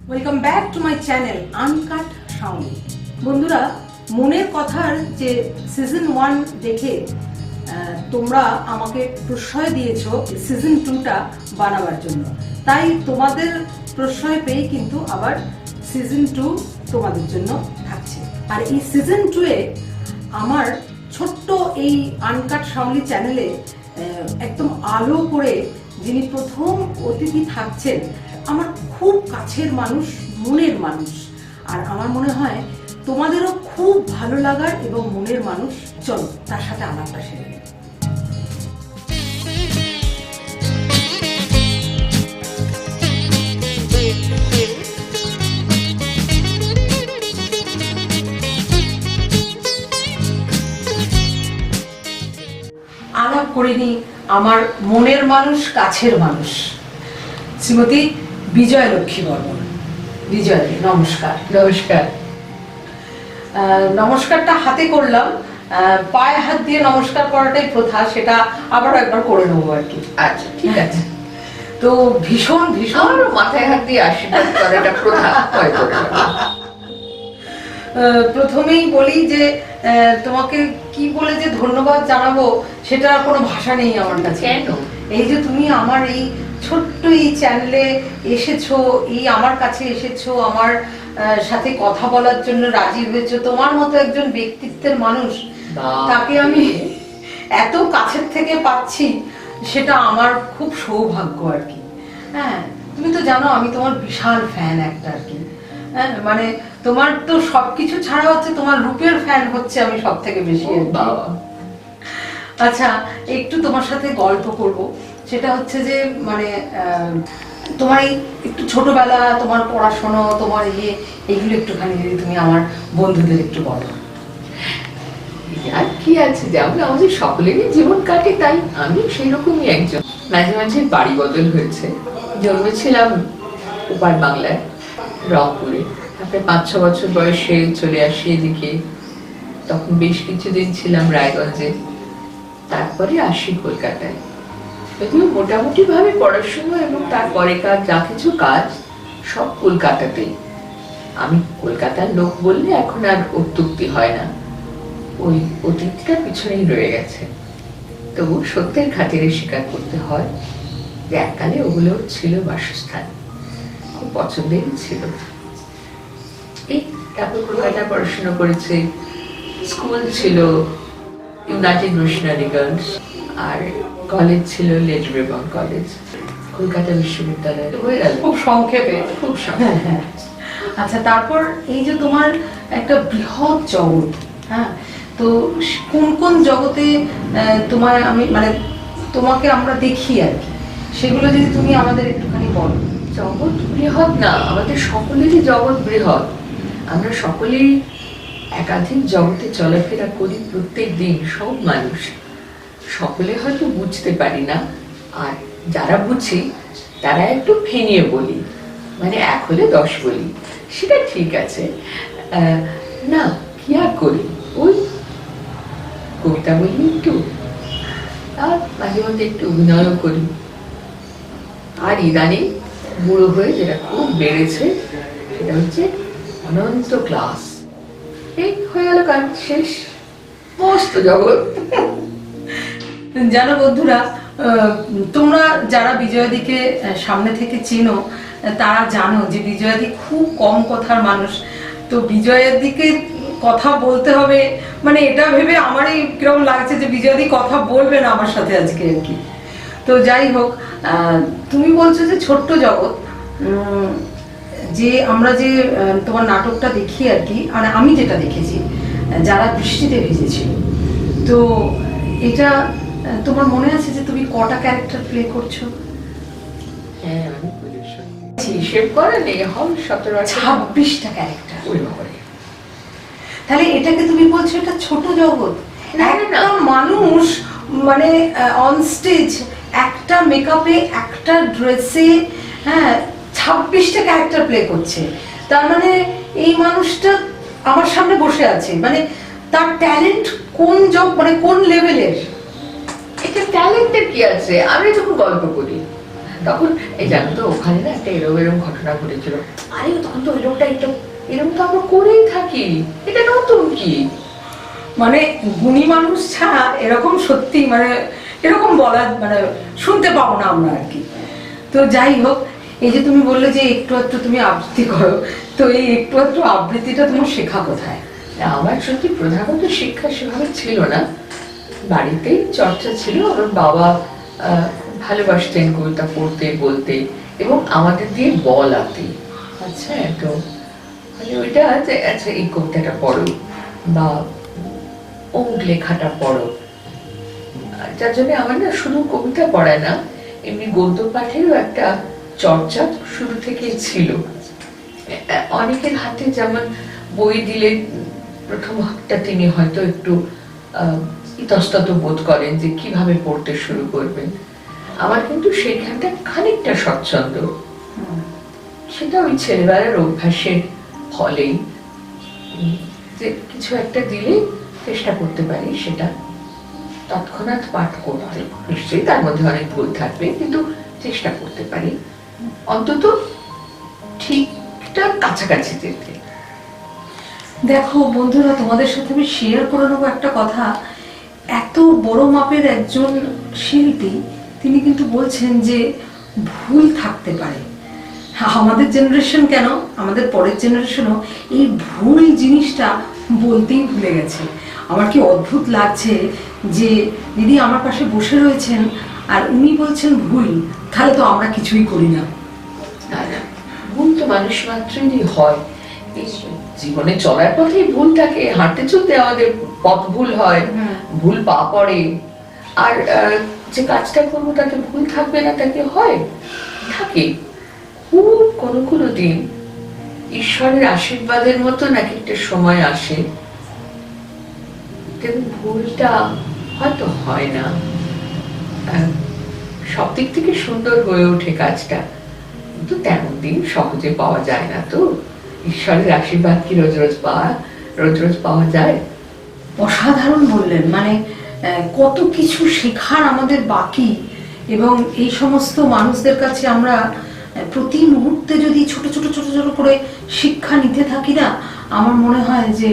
Welcome back to my channel uncut sound. বন্ধুরা, মনের কথার যে সিজন 1 দেখে তোমরা আমাকে প্রশ্রয় দিয়েছো সিজন 2টা বানাবার জন্য, তাই তোমাদের প্রশ্রয় পেয়ে কিন্তু আবার সিজন 2 তোমাদের জন্য থাকছে। আর এই সিজন 2 এ আমার ছোট্ট এই আনকাট সাউন্ডলি চ্যানেলে একদম আলো করে যিনি প্রথম অতিথি থাকছেন, আমার খুব কাছের মানুষ, মনের মানুষ। আর আমার মনে হয় তোমাদেরও খুব ভালো লাগার এবং মনের মানুষ। চলো তার সাথে আলাপটা সেরে নিই। আলাপ করে নিই আমার মনের মানুষ, কাছের মানুষ, শ্রীমতী বিজয়লক্ষ্মী বর্মন। বিজয়, নমস্কার। নমস্কার। নমস্কারটা হাতে করলাম, পায়ে হাত দিয়ে নমস্কার করাটাই প্রথা, সেটা আবারও একবার করে নেবো আর কি। আচ্ছা, ঠিক আছে। তো ভীষণ ভীষণ মাথায় হাত দিয়ে আশীর্বাদ করাটা প্রথা। প্রথমেই বলি যে তোমাকে কি বলে যে ধন্যবাদ জানাবো সেটা কোনো ভাষা নেই আমার কাছে। কেন? এই যে তুমি আমার এই ছোট্ট এই চ্যানেলে এসেছো, এই আমার কাছে এসেছো, আমার সাথে কথা বলার জন্য রাজি হয়েছো, তোমার মতো একজন ব্যক্তিত্বের মানুষ, তাকে আমি এত কাছের থেকে পাচ্ছি, সেটা আমার খুব সৌভাগ্য আর কি। হ্যাঁ, তুমি তো জানো আমি তোমার বিশাল ফ্যান একটা আর কি। হ্যাঁ, মানে তোমার তো সবকিছু ছাড়া হচ্ছে তোমার রূপের ফ্যান হচ্ছে আমি সব থেকে বেশি। আচ্ছা, একটু তোমার সাথে গল্প করব। সেটা হচ্ছে যে মানে তোমার এই একটু ছোটবেলা, তোমার পড়াশোনা, তোমার এইগুলো একটুখানি যদি তুমি আমার বন্ধুদের একটু বলো। আর কি আছে, যেমন আমাদের সকলেরই জীবন কাটে, তাই আমি সেই রকমই একজন। মাঝে মাঝে বাড়ি বদল হয়েছে। জন্মেছিলাম উপার বাংলায়, রংপুরে। তারপরে 5-6 বছর বয়সে চলে আসি এদিকে। তখন বেশ কিছুদিন ছিলাম রায়গঞ্জে, তারপরে আসি কলকাতায়। যদিও মোটামুটি ভাবে পড়াশোনা এবং তারপরে কাজ, যা কিছু কাজ সব কলকাতাতেই। আমি কলকাতার লোক বললে এখন আর অত্যুক্তি হয় না, ওই অতীতটা পিছনেই রয়ে গেছে। তবু সত্যের খাতিরে স্বীকার করতে হয় যে এককালে ওগুলো ছিল বাসস্থান, খুব পছন্দেরই ছিল। এই তারপর কলকাতায় পড়াশোনা করেছে। স্কুল ছিল ইউনাইটেড মিশনারি গার্লস, আর কলেজ ছিল লেডি রেবন কলেজ, কলকাতা বিশ্ববিদ্যালয়। হয়ে গেল খুব সংক্ষেপে, খুব সংক্ষেপে। আচ্ছা, তারপর এই যে তোমার একটা বৃহৎ জগৎ, হ্যাঁ, তো কোন কোন জগতে তোমায় আমি মানে তোমাকে আমরা দেখি আর কি, সেগুলো যদি তুমি আমাদের একটুখানি বলো। জগৎ বৃহৎ না, আমাদের সকলেরই জগৎ বৃহৎ। আমরা সকলেই একাধিক জগতে চলাফেরা করি প্রত্যেক দিন, সব মানুষ। সকলে হয়তো বুঝতে পারি না, আর যারা বুঝি তারা একটু ফেনিয়ে বলি, মানে 1 হলে 10 বলি, সেটা ঠিক আছে। না, কি আর করি, ওই কবিতা বলি একটু, আর মাঝে মাঝে একটু অভিনয়ও করি। আর ইদানিং বুড়ো হয়ে যেটা খুব বেড়েছে সেটা হচ্ছে অনন্ত ক্লাস। এই হয়ে গেল কাজ শেষ, মস্ত জগৎ। জানো বন্ধুরা, তোমরা যারা বিজয়াদিকে সামনে থেকে চেনো তারা জানো যে বিজয়াদি খুব কম কথার মানুষ। তো বিজয়াদিকে কথা বলতে হবে মানে এটা ভেবে আমারই কিরকম লাগছে যে বিজয়াদি কথা বলবে না আমার সাথে আজকে আর কি। তো যাই হোক, তুমি বলছো যে ছোট্ট জগৎ, যে আমরা যে তোমার নাটকটা দেখি আর কি, মানে আমি যেটা দেখেছি, যারা বৃষ্টিতে ভিজেছিল, তো এটা তোমার মনে আছে যে তুমি কটা ক্যারেক্টার প্লে করছো? হ্যাঁ, আমি হিসেব করে নেই, হল 26টা ক্যারেক্টার। তাহলে এটাকে তুমি বলছো এটা ছোট জগৎ? একটা মানুষ মানে অন স্টেজ একটা মেকআপে, একটা ড্রেসে, হ্যাঁ, 26টা ক্যারেক্টার প্লে করছে। তার মানে এই মানুষটা আমার সামনে বসে আছে, মানে তার ট্যালেন্ট কোন কোন লেভেলের? এটা ট্যালেন্টের কি আছে? আমি যখন গল্প করি, তখন এই জানো তো ওখানে না একটা এরম ঘটনা ঘটেছিল। আরে তখন তো এরকমটা একটু এরকম তো আমরা করেই থাকি, এটা নতুন কি? মানে গুণী মানুষ ছাড়া এরকম সত্যি মানে এরকম বলা মানে শুনতে পাবো না আমরা আর কি। তো যাই হোক, এই যে তুমি বললে যে একটু একটু তুমি আবৃত্তি করো, তো এই একটু একটু আবৃত্তিটা তোমার শেখা কোথায়? আমার সত্যি প্রধানত শিক্ষা সেভাবে ছিল না, বাড়িতেই চর্চা ছিল। আমার বাবা ভালোবাসতেন কবিতা পড়তে বলতে এবং আমাদের দিয়ে বলাতে। আচ্ছা, তো মানে ওইটা যে আচ্ছা এই কবিতাটা পড়ো বা অমুক লেখাটা পড়ো, যার জন্য আমার না শুধু কবিতা পড়ায় না, এমনি গদ্য পাঠেরও একটা চর্চা শুরু থেকেই ছিল। অনেকের হাতে যেমন বই দিলে প্রথম হপ্তা তিনি হয়তো একটু ইতস্তত বোধ করেন যে কিভাবে পড়তে শুরু করবেন। আমার কিন্তু সেইখানটা খানিকটা স্বচ্ছন্দ, সেটা ওই ছেলেবেলার অভ্যাসের ফলেই, যে কিছু একটা দিলে চেষ্টা করতে পারি সেটা তৎক্ষণাৎ পাঠ করতে। নিশ্চয়ই তার মধ্যে অনেক ভুল থাকবে, কিন্তু চেষ্টা করতে পারি অন্তত ঠিকঠাক কাছাকাছি যেতে। দেখো বন্ধুরা, তোমাদের সাথে আমি শেয়ার করে নেবো একটা কথা। এত বড় মাপের একজন শিল্পী, তিনি কিন্তু বলছেন যে ভুল থাকতে পারে। আমাদের জেনারেশন কেন, আমাদের পরের জেনারেশনও এই ভুল জিনিসটা বলতেই ভুলে গেছে। আমার কি অদ্ভুত লাগছে যে দিদি আমার পাশে বসে রয়েছেন আর উনি বলছেন ভুল, তাহলে তো আমরা কিছুই করি না। ভুল তো মানুষ মাত্রই হয়, জীবনে চলার পথে ভুল থাকে, হাঁটতে চলতে আমাদের পথ ভুল হয়, ভুল পা পড়ে। আর যে কাজটা করবো তাতে ভুল থাকবে না, তাকে হয় থাকে। খুব কোনো দিন ঈশ্বরের আশীর্বাদের মতো নাকি একটা সময় আসে দেখুন ভুলটা হয়তো হয় না, সব দিক থেকে সুন্দর হয়ে ওঠে কাজটা, কিন্তু তেমন দিন সহজে পাওয়া যায় না। তো ঈশ্বরের আশীর্বাদ কি রোজ রোজ পাওয়া যায়? অসাধারণ বললেন, মানে কত কিছু শেখার আমাদের বাকি, এবং এই সমস্ত মানুষদের কাছে আমরা প্রতি মুহূর্তে যদি ছোট ছোট ছোট ছোট করে শিক্ষা নিতে থাকি না, আমার মনে হয় যে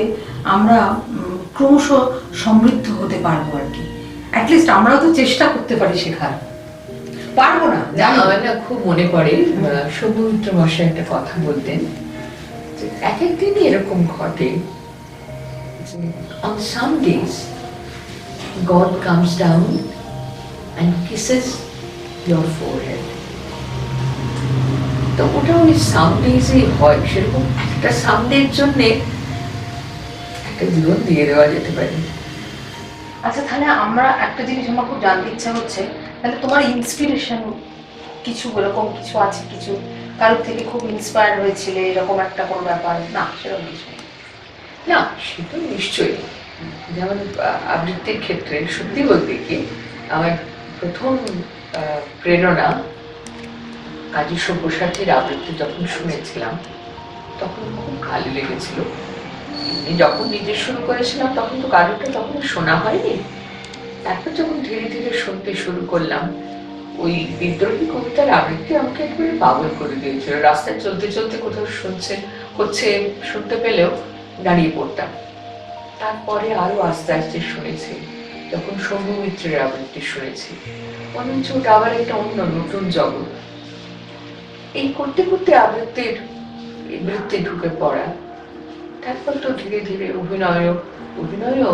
আমরা ক্রমশ সমৃদ্ধ হতে পারবো আর কি। অ্যাটলিস্ট আমরাও তো চেষ্টা করতে পারি শেখার, পারবো না? আমার না খুব মনে পড়ে সৌমিত্র মশাই একটা কথা বলতেন, এক একদিনই এরকম ঘটে on some days God comes down and kisses your forehead. তো ওটা ওই সামডেজই হয়, সেরকম একটা সামডের জন্য একটা জীবন দিয়ে দেওয়া যেতে পারে। আচ্ছা, তাহলে আমরা একটা জিনিস আমার খুব জানতে ইচ্ছা হচ্ছে, তাহলে তোমার ইন্সপিরেশন কিছু এরকম কিছু আছে, কিছু কারোর থেকে খুব ইন্সপায়ার হয়েছিলে এরকম একটা কোনো ব্যাপার? না, সেরকম কিছু না, সেটা নিশ্চয়ই। যেমন আবৃত্তির ক্ষেত্রে সত্যি বলতে কি আমার প্রথম প্রেরণা কাজী সব্যসাচীর আবৃত্তি যখন শুনেছিলাম তখন খুব ভালো লেগেছিল। যখন নিজে শুরু করেছিলাম তখন তো কারোটা তখন শোনা হয়নি, তারপর যখন ধীরে ধীরে শুনতে শুরু করলাম ওই বিদ্রোহী কবিতার আবৃত্তি আমাকে একবারে পাগল করে দিয়েছিল। রাস্তায় চলতে চলতে কোথাও শুনতে পেলেও দাঁড়িয়ে পড়তাম। তারপরে আরো আস্তে আস্তে শুনেছি, যখন শম্ভু মিত্রের আবৃত্তি শুনেছি মনে হচ্ছে ওটা আবার একটা অন্য নতুন জগৎ। এই করতে করতে আবৃত্তির বৃত্তে ঢুকে পড়া, তারপর তো ধীরে ধীরে অভিনয়ও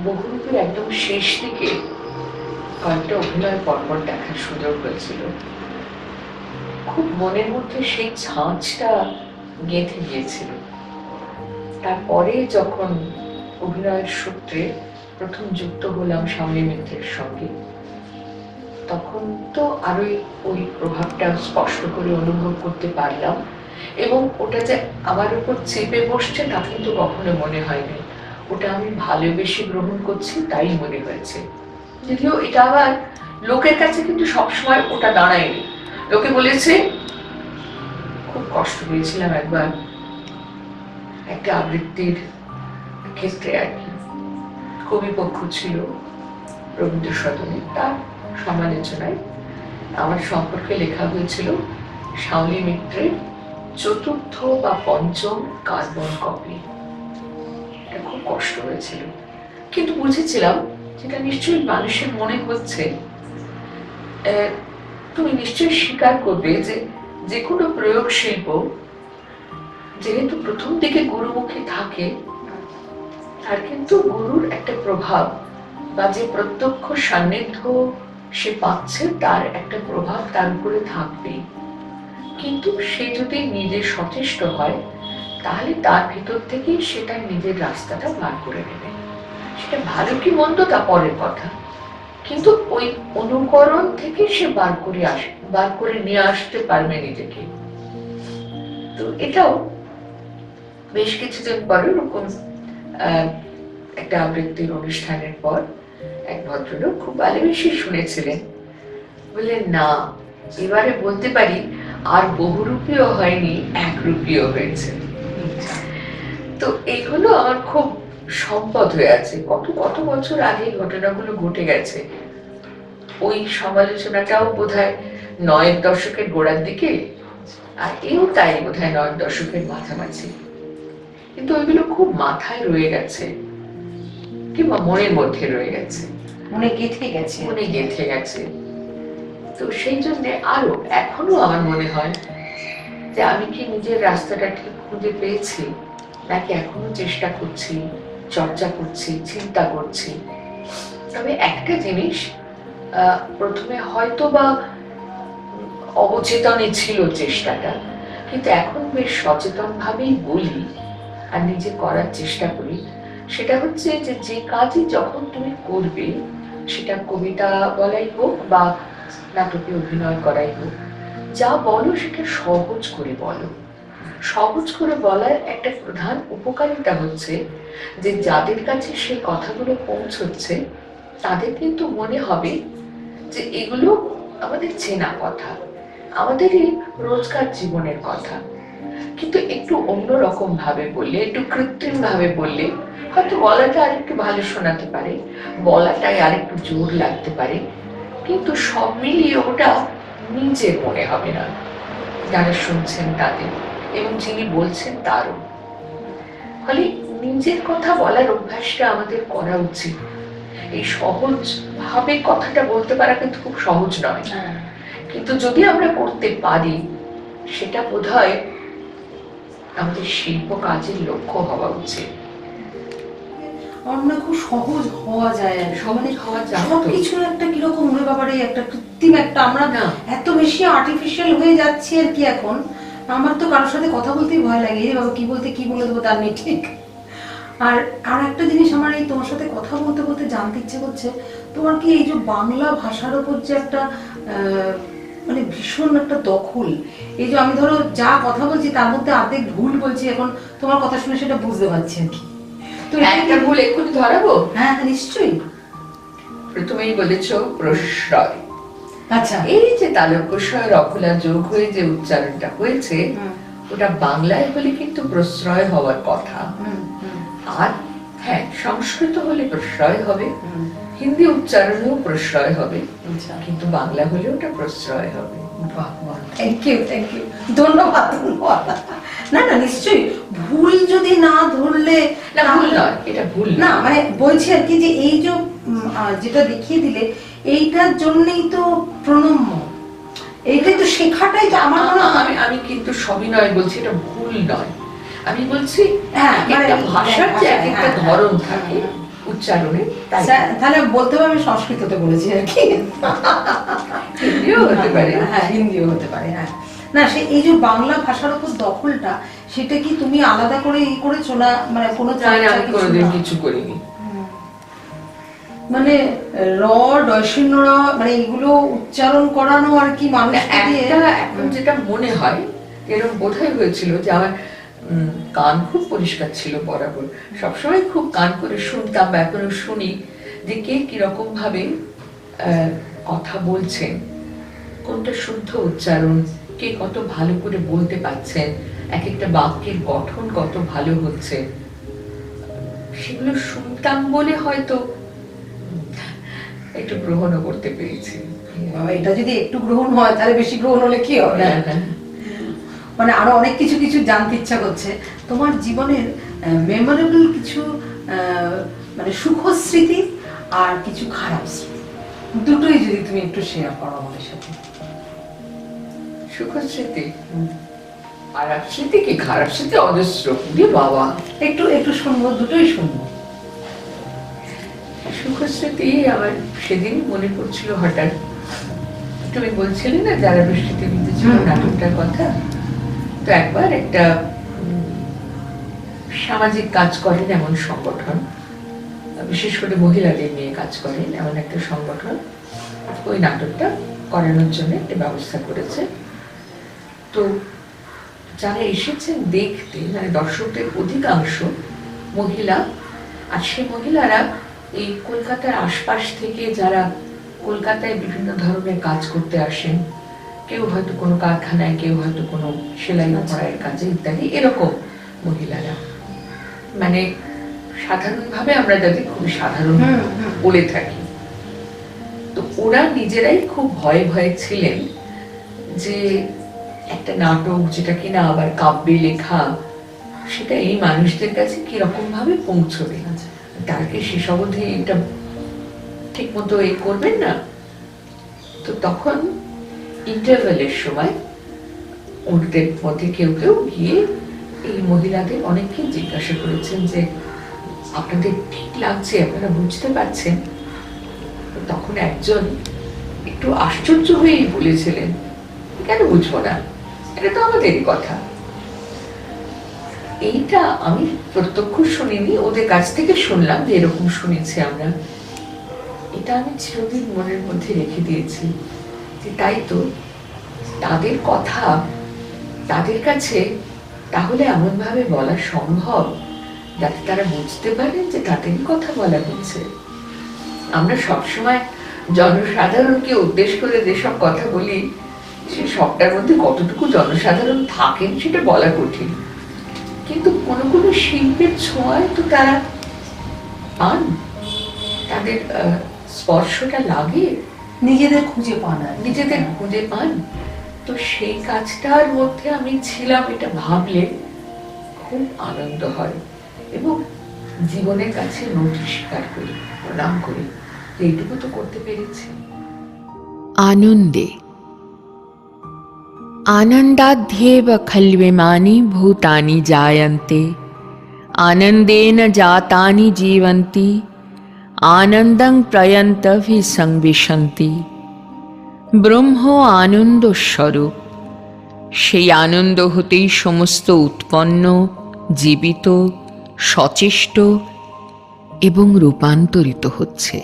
বহুরূপের একদম শেষ দিকে কয়েকটা অভিনয় পরপর দেখার সুযোগ হয়েছিল। খুব মনের মধ্যে সেই ঝাঁঝটা গেঁথে গিয়েছিল। তারপরে যখন অভিনয়ের সূত্রে প্রথম যুক্ত হলাম শামলী মিত্রের সঙ্গে, তখন তো আরোই ওই প্রভাবটা স্পষ্ট করে অনুভব করতে পারলাম, এবং ওটা যে আমার উপর চেপে বসছে তা কিন্তু কখনো মনে হয়নি। ওটা আমি ভালোবেসে গ্রহণ করছি তাই মনে হয়েছে। যদিও এটা আবার লোকের কাছে কিন্তু সবসময় ওটা দাঁড়ায়নি। লোকে বলেছে, খুব কষ্ট পেয়েছিলাম একবার একটা আবৃত্তির ক্ষেত্রে আর কি, কবিপক্ষ ছিল রবীন্দ্র সদনে, তার সমালোচনায় আমার সম্পর্কে লেখা হয়েছিল শাওলি মিত্রের চতুর্থ বা পঞ্চম কার্বন কপি। এটা খুব কষ্ট হয়েছিল, কিন্তু বুঝেছিলাম যেটা নিশ্চয়ই মানুষের মনে হচ্ছে। তুমি নিশ্চয়ই স্বীকার করবে যে যে কোনো প্রয়োগ শিল্প যেহেতু প্রথম দিকে গুরুমুখী থাকে, তার কিন্তু গুরুর একটা প্রভাব বা যে প্রত্যক্ষ সান্নিধ্য সে পাচ্ছে তার একটা প্রভাব তার উপরে থাকবে। কিন্তু সে যদি নিজে সচেষ্ট হয়, তাহলে তার ভিতর থেকেই সেটা নিজের রাস্তাটা বার করে নেবে। সেটা ভালো কি মন্দ তা পরের কথা, কিন্তু ওই অনুকরণ থেকে সে বার করে নিয়ে আসতে পারবে নিজেকে। তো এটাও বেশ কিছুদিন পরে ওরকম একটা আবৃত্তির অনুষ্ঠানের পর এক ভদ্রলোক খুব ভালোবেসে শুনেছিলেন, বললেন না এবারে বলতে পারি আর বহুরূপীও হয়নি, একরূপীও হয়েছে। তো এইগুলো আমার খুব সম্পদ হয়ে আছে। কত কত বছর আগে ঘটনাগুলো ঘটে গেছে। ওই সমালোচনাটাও বোধহয় 90 দশকের গোড়ার দিকে, আর এও তাই বোধহয় 90 দশকের মাঝামাঝি। কিন্তু ওইগুলো খুব মাথায় রয়ে গেছে, কিংবা মনের মধ্যে রয়ে গেছে, মনে গেঁথে গেছে। তো সেই জন্য আরো এখনো আমার মনে হয় যে আমি কি নিজের রাস্তাটা ঠিক খুঁজে পেয়েছি, নাকি এখনো চেষ্টা করছি, চর্চা করছি, চিন্তা করছি। তবে একটা জিনিস প্রথমে হয়তো বা অবচেতনে ছিল চেষ্টাটা, কিন্তু এখন বেশ সচেতন ভাবেই বলি আর নিজে করার চেষ্টা করি। সেটা হচ্ছে যে যে কাজই যখন তুমি করবে, সেটা কবিতা বলাই হোক বা নাটকে অভিনয় করাই হোক, যা বলো সেটা সহজ করে বলো। সহজ করে বলার একটা প্রধান উপকারিতা হচ্ছে যে যাদের কাছে সেই কথাগুলো পৌঁছচ্ছে তাদের কিন্তু মনে হবে যে এগুলো আমাদের চেনা কথা, আমাদেরই রোজকার জীবনের কথা। কিন্তু একটু অন্যরকম ভাবে বললে, একটু কৃত্রিম ভাবে বললে হয়তো গলাটা আরেকটু ভালো শোনাতে পারে, বলাটাই আরেকটু জোর লাগতে পারে, কিন্তু সব মিলিয়ে ওটা নিজের মনে হবে না যারা শুনছেন তাদের, এবং যিনি বলছেন তারও। ফলে নিজের কথা বলার অভ্যাসটা আমাদের করা উচিত। এই সহজ ভাবে কথাটা বলতে পারা কিন্তু খুব সহজ নয়, কিন্তু যদি আমরা করতে পারি সেটা বোধহয় আমাদের শিল্প কাজের লক্ষ্য হওয়া উচিত। খুব সহজ হওয়া যায়, সহজ হওয়া যায়, সবকিছুর একটা কিরকম হয়ে ব্যাপারে একটা কৃত্রিম একটা আমরা এত বেশি আর্টিফিশিয়াল হয়ে যাচ্ছি আর কি। এখন আমার তো কারোর সাথে কথা বলতেই ভয় লাগে, বাবা কি বলে দেবো তার নেই ঠিক। আর একটা জিনিস আমার এই তোমার সাথে কথা বলতে বলতে জানতে ইচ্ছে করছে, তোমার কি এই যে বাংলা ভাষার উপর যে একটা মানে ভীষণ একটা দখল, এই যে আমি ধরো যা কথা বলছি তার মধ্যে অর্ধেক ভুল বলছি, এখন তোমার কথা শুনে সেটা বুঝতে পারছি আর কি। তো একটা ভুল এক্ষুনি ধরাবো? হ্যাঁ নিশ্চয়ই। প্রথমেই বলেছ প্রশ্রয়। আচ্ছা, এই যে তালব্যস্বয় রফলা যোগ হয়ে যে উচ্চারণটা হয়েছে, ওটা বাংলায় হলে কিন্তু প্রশ্রয় হওয়ার কথা। আর হ্যাঁ, সংস্কৃত হলে প্রশ্রয় হবে, হিন্দি উচ্চারণেও প্রশ্রয় হবে, কিন্তু বাংলা হলে ওটা প্রশ্রয় হবে। থ্যাংক ইউ ধন্যবাদ। না না নিশ্চয়ই, ভুল যদি না ধরলে না, ভুল নয়, এটা ভুল না, মানে বলছি আর কি যে এই যে যেটা দেখিয়ে দিলে এইটার জন্যই তো প্রণম্য, এইটাই তো শেখাটাই তো আমার মনে হয়। আমি কিন্তু সবিনয় বলছি এটা ভুল নয়, আমি বলছি মানে একটা ভাষার যে একটা ধরন থাকে উচ্চারণে, তাহলে বলতে হবে আমি সংস্কৃততে বলেছি আর কি। হিন্দিও হতে পারে, হ্যাঁ হিন্দিও হতে পারে। হ্যাঁ না, সে এই যে বাংলা ভাষার উপর দখলটা, সেটা কি তুমি আলাদা করে ই করেছো না? মানে কোনো কিছু করিনি, মানে র ডয়শূন্য র মানে এগুলো উচ্চারণ করানো আর কি মানুষকে দিয়ে। এখন যেটা মনে হয়, এরকম বোধহয় হয়েছিল যে আমার কান খুব পরিষ্কার ছিল বরাবর, সবসময় খুব কান করে শুনতাম বা এখনো শুনি যে কে কিরকম ভাবে কথা বলছেন, কোনটা শুদ্ধ উচ্চারণ, কে কত ভালো করে বলতে পারছেন, এক একটা বাক্যের গঠন কত ভালো হচ্ছে, সেগুলো শুনতাম বলে হয়তো একটু গ্রহণও করতে পেরেছি। বাবা, এটা যদি একটু গ্রহণ হয় তাহলে বেশি গ্রহণ হলে কি হবে? না, না। মানে আরো অনেক কিছু কিছু জানতে ইচ্ছা করছে। তোমার জীবনের মেমোরেবল কিছু মানে সুখ স্মৃতি আর কিছু খারাপ স্মৃতি, দুটোই যদি তুমি একটু শেয়ার করো আমাদের সাথে। সুখ স্মৃতি খারাপ স্মৃতি কি? খারাপ স্মৃতি অজস্র বাবা। একটু একটু শুনবো, দুটোই শুনবো। সুখ স্মৃতি আমার সেদিন মনে পড়ছিল হঠাৎ, তুমি বলছিলে না যারা বৃষ্টিতে ভিজেছিল নাটকটার কথা। তো একবার একটা সামাজিক কাজ করেন এমন সংগঠন, বিশেষ করে মহিলাদের নিয়ে কাজ করেন এমন একটা সংগঠন ওই নাটকটা করানোর জন্য একটা ব্যবস্থা করেছে। তো যারা এসেছেন দেখতে, মানে দর্শকদের অধিকাংশ মহিলা, আর সে মহিলারা এই কলকাতার আশপাশ থেকে যারা কলকাতায় বিভিন্ন ধরনের কাজ করতে আসেন, কেউ হয়তো কোনো কারখানায়, কেউ হয়তো কোনো সেলাই পড়াইয়ের কাজে ইত্যাদি, এরকম মহিলারা। মানে সাধারণভাবে আমরা যাদের খুবই সাধারণ বলে থাকি। তো ওরা নিজেরাই খুব ভয়ে ভয়ে ছিলেন যে একটা নাটক যেটা কিনা আবার কাব্যে লেখা, সেটা এই মানুষদের কাছে কিরকম ভাবে পৌঁছবে, তার কি শেষ অবধি এটা ঠিক মতো এই করবেন না। তো তখন ইন্টারভেলের সময় ওদের মধ্যে কেউ কেউ গিয়ে এই মহিলাদের অনেককে জিজ্ঞাসা করেছেন যে আপনাদের ঠিক লাগছে, আপনারা বুঝতে পারছেন? তখন একজন একটু আশ্চর্য হয়েই বলেছিলেন, কেন বুঝবো না, এটা তো আমাদেরই কথা। এইটা আমি প্রত্যক্ষ শুনিনি, ওদের কাছ থেকে শুনলাম যে এরকম শুনেছি আমরা। এটা আমি চিরদিন মনের মধ্যে রেখে দিয়েছি যে তাই তো, তাদের কথা তাদের কাছে তাহলে এমন ভাবে বলা সম্ভব যাতে তারা বুঝতে পারেন যে তাদেরই কথা বলা হচ্ছে। আমরা সবসময় জনসাধারণকে উদ্দেশ্য করে যেসব কথা বলি, সে সবটার মধ্যে কতটুকু জনসাধারণ থাকেন সেটা বলা কঠিন। কিন্তু কোনো কোনো শিল্পের ছোঁয়ায় তো তারা পান, তাদের স্পর্শটা লাগে, নিজেদের খুঁজে পান, নিজেদের খুঁজে পান। তো সেই কাজটার মধ্যে আমি ছিলাম, এটা ভাবলে খুব আনন্দ হয় এবং জীবনের কাছে নতি স্বীকার করি, প্রণাম করি, এইটুকু তো করতে পেরেছি। आनन्दे आनन्दाध्येव खल्विमानि भूतानि जायन्ते आनन्देन जातानि जीवन्ति आनन्दं प्रयन्तभि संविशन्ति। ব্রহ্ম আনন্দ স্বরূপ, সেই আনন্দ হতেই সমস্ত উৎপন্ন, জীবিত, সচেষ্ট এবং রূপান্তরিত হচ্ছে।